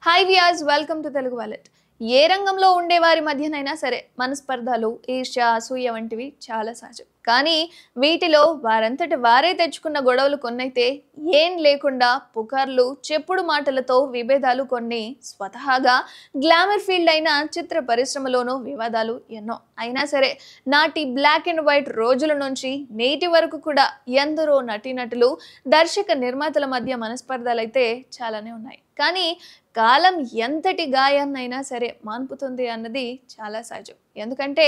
Hi viewers, welcome to Telugu wallet. ఏ రంగంలో ఉండే వారి మధ్యనైనా సరే మనస్పర్ధలు, ఈర్ష్య, అసూయ వంటివి చాలా సహజం. కానీ వీటిలో వారంతటి వారే తెచ్చుకున్న గొడవలు కొన్నైతే ఏం లేకుండా పుకార్లు, చెప్పుడు మాటలతో విభేదాలు కొన్ని స్వతహాగా గ్లామర్ ఫీల్డ్ అయిన చిత్ర పరిశ్రమలోనూ వివాదాలు ఎన్నో. అయినా సరే నాటి బ్లాక్ అండ్ వైట్ రోజుల నుంచి నేటి వరకు కూడా ఎందరో నటీనటులు, దర్శక నిర్మాతల మధ్య మనస్పర్ధలు అయితే చాలానే ఉన్నాయి. కానీ కాలం ఎంతటి గాయాన్నైనా సరే మాన్పుతుంది అన్నది చాలా సహజం. ఎందుకంటే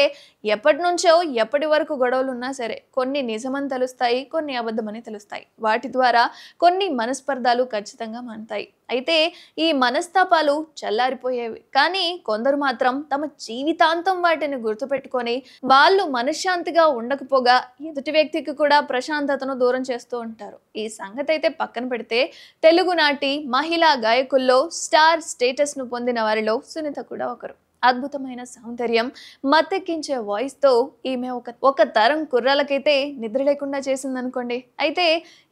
ఎప్పటి నుంచో ఎప్పటి వరకు గొడవలు ఉన్నా సరే కొన్ని నిజమని తెలుస్తాయి, కొన్ని అబద్ధమని తెలుస్తాయి. వాటి ద్వారా కొన్ని మనస్పర్ధాలు ఖచ్చితంగా మానుతాయి. అయితే ఈ మనస్తాపాలు చల్లారిపోయేవి, కానీ కొందరు మాత్రం తమ జీవితాంతం వాటిని గుర్తుపెట్టుకొని వాళ్ళు మనశ్శాంతిగా ఉండకపోగా ఎదుటి వ్యక్తికి కూడా ప్రశాంతతను దూరం చేస్తూ ఉంటారు. ఈ సంగతి అయితే పక్కన పెడితే తెలుగునాటి మహిళా గాయకుల్లో స్టార్ స్టేటస్ ను పొందిన వారిలో సునీత కూడా ఒకరు. అద్భుతమైన సౌందర్యం, మత్తెక్కించే వాయిస్ తో ఈమె ఒక తరం కుర్రాలకైతే నిద్ర లేకుండా చేసిందనుకోండి. అయితే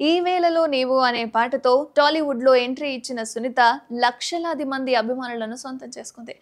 ఈ వేళలో నీవు అనే పాటతో టాలీవుడ్ లో ఎంట్రీ ఇచ్చిన సునీత లక్షలాది మంది అభిమానులను సొంతం చేసుకుంది.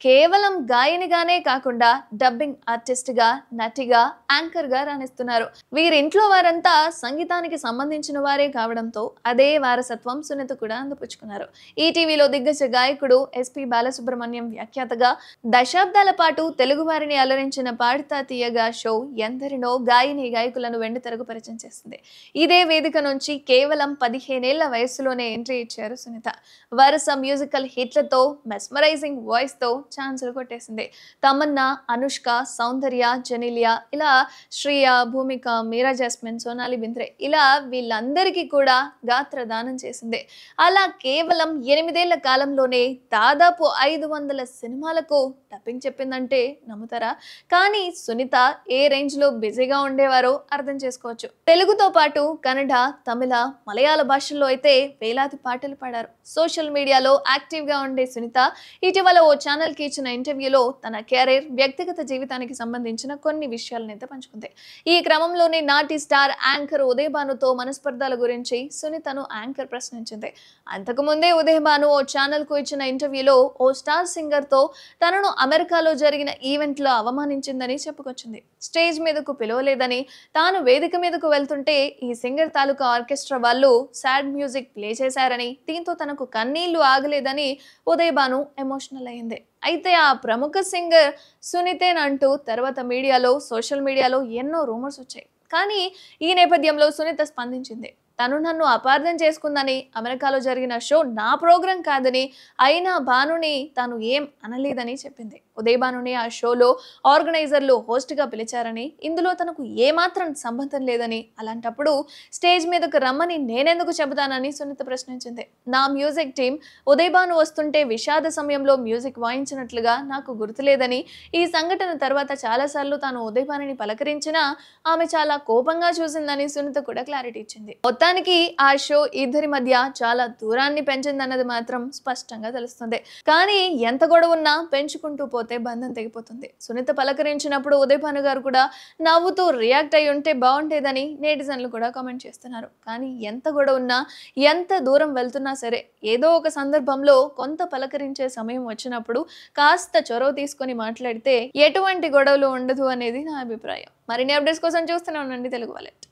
కేవలం గాయనిగానే కాకుండా డబ్బింగ్ ఆర్టిస్ట్ గా, నటిగా, యాంకర్ గా రాణిస్తున్నారు. వీరింట్లో వారంతా సంగీతానికి సంబంధించిన వారే కావడంతో అదే వారసత్వం సునీత కూడా అందిపుచ్చుకున్నారు. ఈటీవీలో దిగ్గజ గాయకుడు ఎస్పి బాలసుబ్రహ్మణ్యం వ్యాఖ్యాతగా దశాబ్దాల పాటు తెలుగు వారిని అలరించిన పాడుతా తీయగా షో ఎందరినో గాయని గాయకులను వెండితెరకు పరిచయం చేసింది. ఇదే వేదిక నుంచి కేవలం 15 ఏళ్ల వయసులోనే ఎంట్రీ ఇచ్చారు సునీత. వరుస మ్యూజికల్ హిట్లతో, మెస్మరైజింగ్ వాయిస్ తో ఛాన్సులు కొట్టేసింది. తమన్నా, అనుష్క, సౌందర్య, జెనీలియా, ఇలా శ్రియ, భూమిక, మీరా జాస్మిన్, సోనాలి బింద్రే, ఇలా వీళ్ళందరికీ కూడా గాత్ర దానం చేసింది. అలా కేవలం 8 ఏళ్ల కాలంలోనే దాదాపు 500 సినిమాలకు డబ్బింగ్ చెప్పిందంటే నమ్ముతారా? కానీ సునీత ఏ రేంజ్ లో బిజీగా ఉండేవారో అర్థం చేసుకోవచ్చు. తెలుగుతో పాటు కన్నడ, తమిళ, మలయాళ భాషల్లో అయితే వేలాది పాటలు పాడారు. సోషల్ మీడియాలో యాక్టివ్ గా ఉండే సునీత ఇటీవల ఓ ఛానల్ కి ఇచ్చిన ఇంటర్వ్యూలో తన కెరీర్, వ్యక్తిగత జీవితానికి సంబంధించిన కొన్ని విషయాలనైతే పంచుకుంది. ఈ క్రమంలోనే నాటి స్టార్ యాంకర్ ఉదయ్ భానుతో మనస్పర్ధల గురించి సునీతను యాంకర్ ప్రశ్నించింది. అంతకుముందే ఉదయ్ భాను ఓ ఛానల్ కు ఇచ్చిన ఇంటర్వ్యూలో ఓ స్టార్ సింగర్ తో తనను అమెరికాలో జరిగిన ఈవెంట్ లో అవమానించిందని చెప్పుకొచ్చింది. స్టేజ్ మీదకు పిలవలేదని, తాను వేదిక మీదకు వెళ్తుంటే ఈ సింగర్ తాలూకా ఆర్కెస్ట్రా వాళ్ళు సాడ్ మ్యూజిక్ ప్లే చేశారని, దీంతో తనకు కన్నీళ్లు ఆగలేదని ఉదయ్ భాను ఎమోషనల్ అయింది. అయితే ఆ ప్రముఖ సింగర్ సునీతేనంటూ తర్వాత మీడియాలో, సోషల్ మీడియాలో ఎన్నో రూమర్స్ వచ్చాయి. కానీ ఈ నేపథ్యంలో సునీత స్పందించింది. తను నన్ను అపార్థం చేసుకుందని, అమెరికాలో జరిగిన షో నా ప్రోగ్రాం కాదని, అయినా భానుని తాను ఏం అనలేదని చెప్పింది. ఉదయ్ భానుని ఆ షోలో ఆర్గనైజర్లు హోస్ట్గా పిలిచారని, ఇందులో తనకు ఏమాత్రం సంబంధం లేదని, అలాంటప్పుడు స్టేజ్ మీదకు రమ్మని నేనెందుకు చెబుతానని సునీత ప్రశ్నించింది. నా మ్యూజిక్ టీం ఉదయ్ భాను వస్తుంటే విషాద సమయంలో మ్యూజిక్ వాయించినట్లుగా నాకు గుర్తులేదని, ఈ సంఘటన తర్వాత చాలాసార్లు తాను ఉదయ్ భానుని పలకరించినా ఆమె చాలా కోపంగా చూసిందని సునీత కూడా క్లారిటీ ఇచ్చింది. మొత్తానికి ఆ షో ఇద్దరి మధ్య చాలా దూరాన్ని పెంచిందన్నది మాత్రం స్పష్టంగా తెలుస్తుంది. కానీ ఎంత గొడవ ఉన్నా పెంచుకుంటూ పోతే బంధం తెగిపోతుంది. సునీత పలకరించినప్పుడు ఉదయ్ భాను గారు కూడా నవ్వుతూ రియాక్ట్ అయి ఉంటే బాగుంటేదని నెటిజన్లు కూడా కామెంట్ చేస్తున్నారు. కానీ ఎంత గొడవ ఉన్నా, ఎంత దూరం వెళ్తున్నా సరే ఏదో ఒక సందర్భంలో కొంత పలకరించే సమయం వచ్చినప్పుడు కాస్త చొరవ తీసుకొని మాట్లాడితే ఎటువంటి గొడవలు ఉండదు అనేది నా అభిప్రాయం. మరిన్ని అప్డేట్స్ కోసం చూస్తూనే ఉండండి తెలుగు వాలెట్.